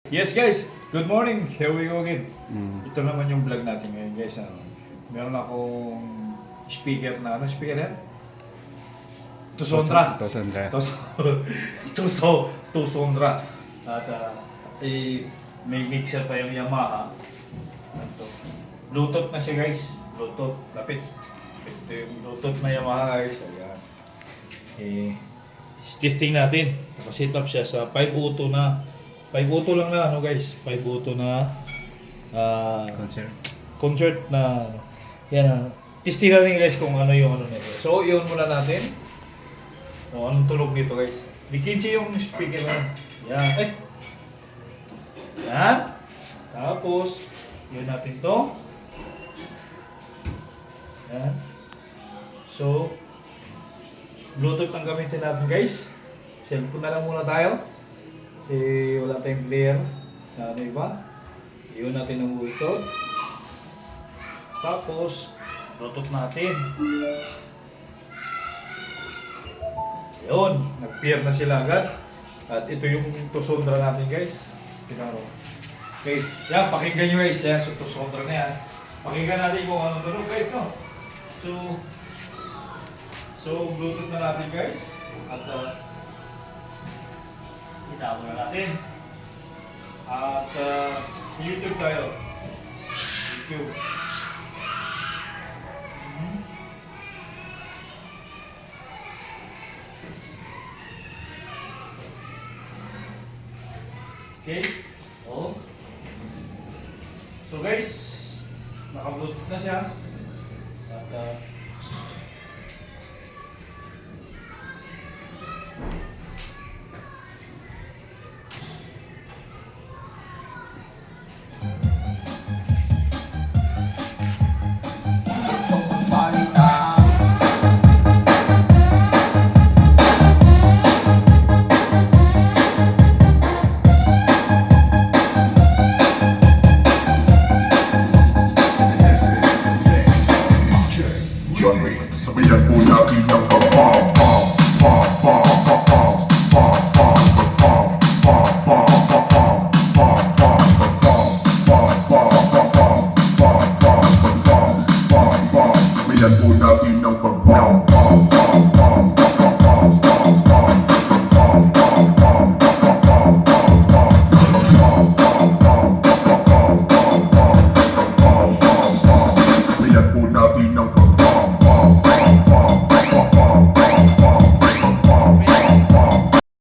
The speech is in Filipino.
Yes guys, good morning. Here we go again. Mm. Ito naman yung vlog natin ngayon guys. Meron akong speaker na speaker yan? Tusondra. Tusondra. Tusondra. At may mixer pa yung Yamaha. Ito. Bluetooth na siya guys. Bluetooth. Lapit. Ito yung Bluetooth na Yamaha guys. Ayan. Testing natin. Nakasit up siya sa 502 na. 502 lang na guys. 502 na concert na yan. Testing natin guys kung ano yung nito. So, i-on muna natin. O, anong tunog nito guys. May 15 yung speaker na. Yan. Yan. Tapos, yun natin to. Yan. So, Bluetooth ang gamitin natin guys. Cellphone na lang muna tayo. Kasi wala tayong player na ano iba. Iyon natin ang Bluetooth. Tapos, Bluetooth natin. Yun, nag-pair na sila agad. At ito yung Tusondra natin guys. Pinaro. Okay, yan, pakinggan nyo guys. Yan, so Tusondra na yan. Pakinggan natin kung anong tunog guys, no? So Bluetooth na natin guys. At itago na natin. At YouTube tayo. YouTube. Okay. Oh. So guys, naka-Bluetooth na siya. At